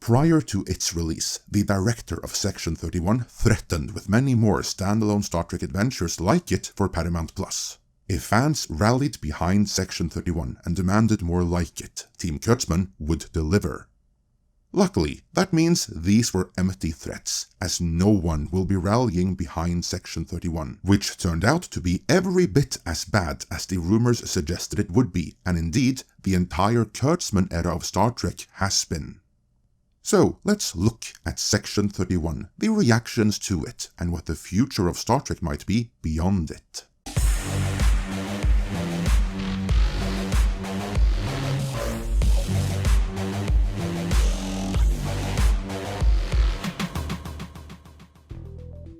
Prior to its release, the director of Section 31 threatened with many more standalone Star Trek adventures like it for Paramount+. If fans rallied behind Section 31 and demanded more like it, Team Kurtzman would deliver. Luckily, that means these were empty threats, as no one will be rallying behind Section 31, which turned out to be every bit as bad as the rumors suggested it would be, and indeed, the entire Kurtzman era of Star Trek has been. So, let's look at Section 31, the reactions to it, and what the future of Star Trek might be beyond it.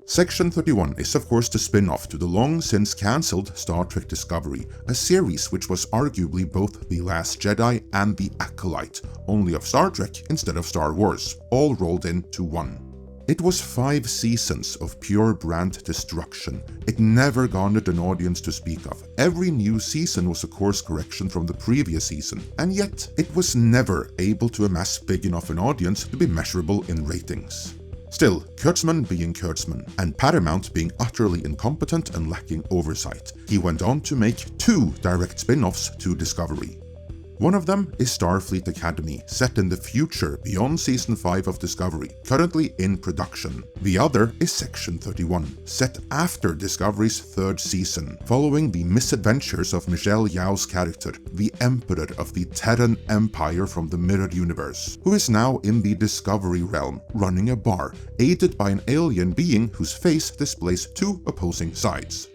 Section 31 is of course the spin-off to the long-since cancelled Star Trek Discovery, a series which was arguably both The Last Jedi and The Acolyte, only of Star Trek instead of Star Wars, all rolled into one. It was 5 seasons of pure brand destruction. It never garnered an audience to speak of. Every new season was a course correction from the previous season, and yet it was never able to amass big enough an audience to be measurable in ratings. Still, Kurtzman being Kurtzman, and Paramount being utterly incompetent and lacking oversight, he went on to make 2 direct spin-offs to Discovery. One of them is Starfleet Academy, set in the future beyond Season 5 of Discovery, currently in production. The other is Section 31, set after Discovery's 3rd season, following the misadventures of Michelle Yeoh's character, the Emperor of the Terran Empire from the Mirror Universe, who is now in the Discovery realm, running a bar, aided by an alien being whose face displays 2 opposing sides.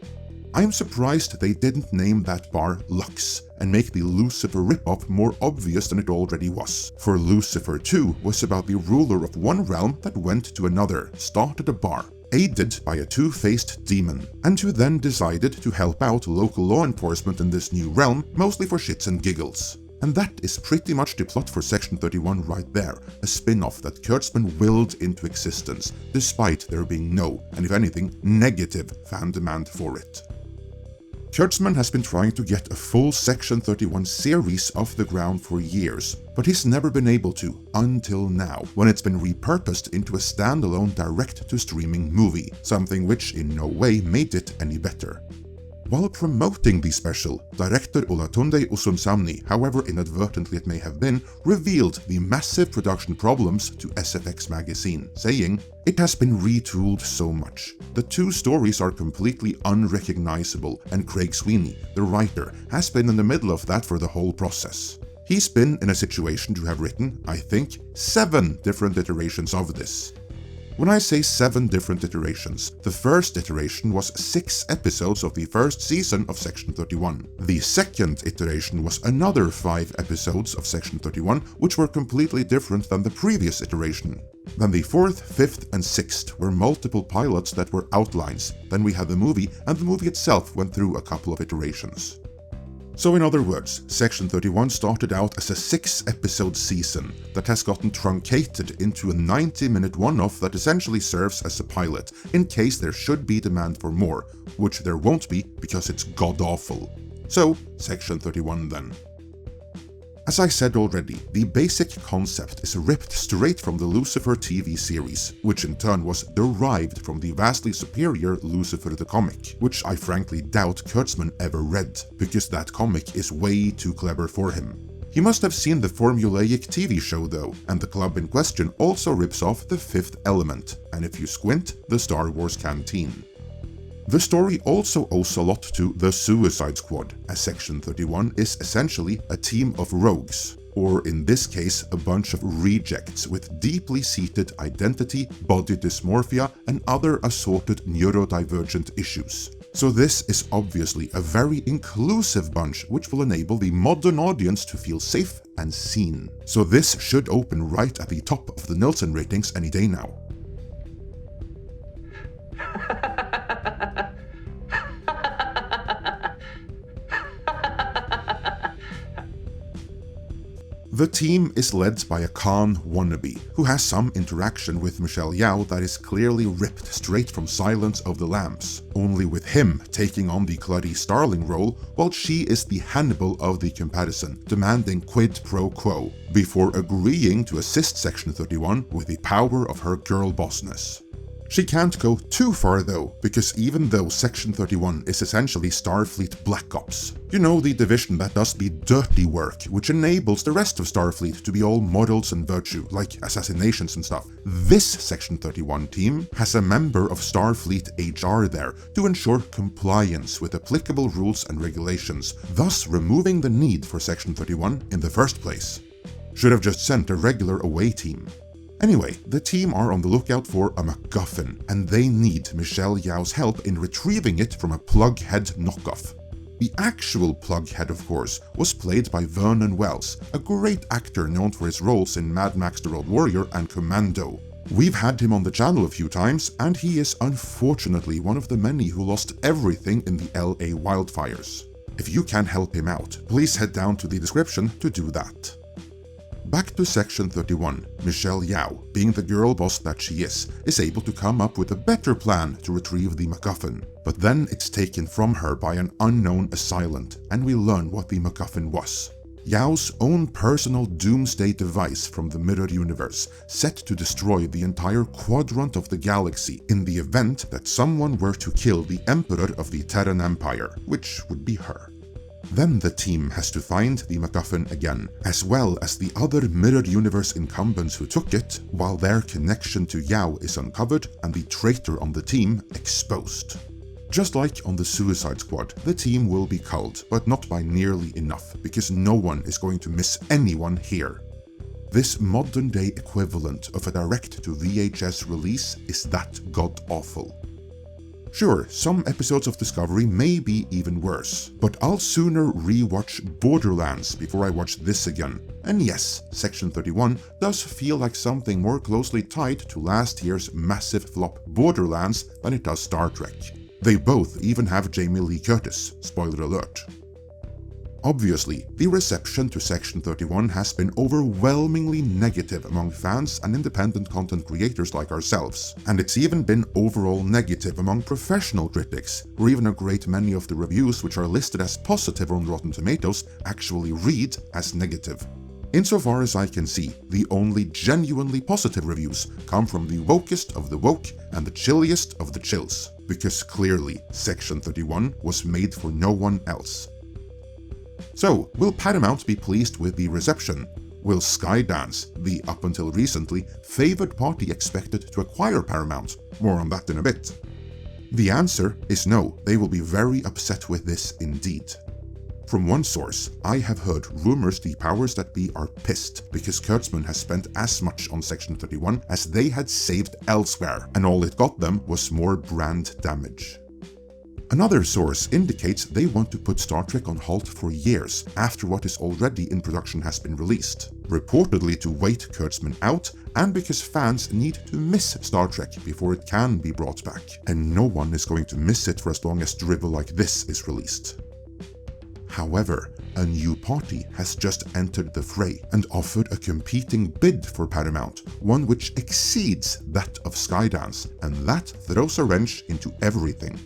I'm surprised they didn't name that bar Lux, and make the Lucifer ripoff more obvious than it already was. For Lucifer 2 was about the ruler of one realm that went to another, started a bar, aided by a 2-faced demon, and who then decided to help out local law enforcement in this new realm, mostly for shits and giggles. And that is pretty much the plot for Section 31 right there, a spin-off that Kurtzman willed into existence, despite there being no, and if anything, negative fan demand for it. Kurtzman has been trying to get a full Section 31 series off the ground for years, but he's never been able to, until now, when it's been repurposed into a standalone direct-to-streaming movie, something which in no way made it any better. While promoting the special, director Olatunde Usunsamni, however inadvertently it may have been, revealed the massive production problems to SFX magazine, saying, "It has been retooled so much. The 2 stories are completely unrecognizable, and Craig Sweeney, the writer, has been in the middle of that for the whole process. He's been in a situation to have written, I think, 7 different iterations of this." When I say 7 different iterations, the first iteration was 6 episodes of the first season of Section 31. The second iteration was another 5 episodes of Section 31, which were completely different than the previous iteration. Then the 4th, 5th, and 6th were multiple pilots that were outlines. Then we had the movie, and the movie itself went through a couple of iterations. So in other words, Section 31 started out as a 6-episode season that has gotten truncated into a 90-minute one-off that essentially serves as a pilot, in case there should be demand for more, which there won't be because it's god-awful. So, Section 31 then. As I said already, the basic concept is ripped straight from the Lucifer TV series, which in turn was derived from the vastly superior Lucifer the comic, which I frankly doubt Kurtzman ever read, because that comic is way too clever for him. He must have seen the formulaic TV show though, and the club in question also rips off The Fifth Element, and if you squint, the Star Wars canteen. The story also owes a lot to the Suicide Squad, as Section 31 is essentially a team of rogues, or in this case a bunch of rejects with deeply seated identity, body dysmorphia, and other assorted neurodivergent issues. So this is obviously a very inclusive bunch which will enable the modern audience to feel safe and seen. So this should open right at the top of the Nielsen ratings any day now. The team is led by a Khan wannabe, who has some interaction with Michelle Yeoh that is clearly ripped straight from Silence of the Lambs, only with him taking on the Clarice Starling role, while she is the Hannibal of the comparison, demanding quid pro quo, before agreeing to assist Section 31 with the power of her girl bossness. She can't go too far though, because even though Section 31 is essentially Starfleet Black Ops, you know, the division that does the dirty work, which enables the rest of Starfleet to be all morals and virtue, like assassinations and stuff, this Section 31 team has a member of Starfleet HR there to ensure compliance with applicable rules and regulations, thus removing the need for Section 31 in the first place. Should have just sent a regular away team. Anyway, the team are on the lookout for a MacGuffin, and they need Michelle Yeoh's help in retrieving it from a Plughead knockoff. The actual Plughead, of course, was played by Vernon Wells, a great actor known for his roles in Mad Max The Road Warrior and Commando. We've had him on the channel a few times, and he is unfortunately one of the many who lost everything in the LA wildfires. If you can help him out, please head down to the description to do that. Back to Section 31, Michelle Yeoh, being the girl boss that she is able to come up with a better plan to retrieve the MacGuffin. But then it's taken from her by an unknown assailant, and we learn what the MacGuffin was. Yeoh's own personal doomsday device from the mirror universe, set to destroy the entire quadrant of the galaxy in the event that someone were to kill the Emperor of the Terran Empire, which would be her. Then the team has to find the MacGuffin again, as well as the other Mirror Universe incumbents who took it, while their connection to Yeoh is uncovered and the traitor on the team exposed. Just like on the Suicide Squad, the team will be culled, but not by nearly enough, because no one is going to miss anyone here. This modern-day equivalent of a direct-to-VHS release is that god-awful. Sure, some episodes of Discovery may be even worse, but I'll sooner rewatch Borderlands before I watch this again. And yes, Section 31 does feel like something more closely tied to last year's massive flop Borderlands than it does Star Trek. They both even have Jamie Lee Curtis, spoiler alert. Obviously, the reception to Section 31 has been overwhelmingly negative among fans and independent content creators like ourselves, and it's even been overall negative among professional critics, where even a great many of the reviews which are listed as positive on Rotten Tomatoes actually read as negative. Insofar as I can see, the only genuinely positive reviews come from the wokest of the woke and the chilliest of the chills, because clearly Section 31 was made for no one else. So, will Paramount be pleased with the reception? Will Skydance, the up until recently favored party expected to acquire Paramount? More on that in a bit. The answer is no, they will be very upset with this indeed. From one source, I have heard rumors the powers that be are pissed because Kurtzman has spent as much on Section 31 as they had saved elsewhere, and all it got them was more brand damage. Another source indicates they want to put Star Trek on halt for years after what is already in production has been released, reportedly to wait Kurtzman out and because fans need to miss Star Trek before it can be brought back, and no one is going to miss it for as long as drivel like this is released. However, a new party has just entered the fray and offered a competing bid for Paramount, one which exceeds that of Skydance, and that throws a wrench into everything.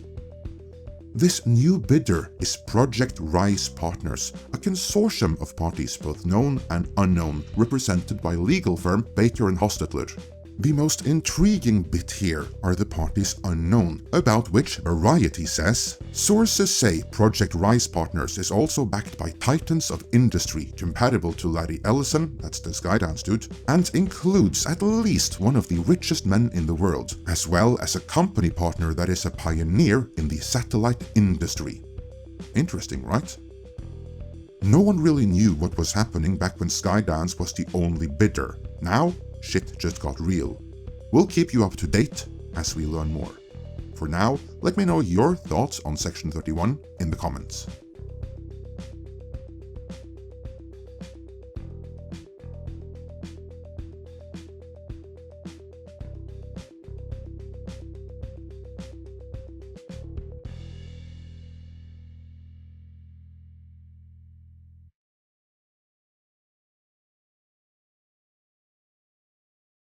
This new bidder is Project Rise Partners, a consortium of parties both known and unknown, represented by legal firm Baker & Hostetler. The most intriguing bit here are the parties unknown, about which Variety says, sources say Project Rise Partners is also backed by titans of industry comparable to Larry Ellison, that's the Skydance dude, and includes at least one of the richest men in the world, as well as a company partner that is a pioneer in the satellite industry. Interesting, right? No one really knew what was happening back when Skydance was the only bidder. Now, shit just got real. We'll keep you up to date as we learn more. For now, let me know your thoughts on Section 31 in the comments.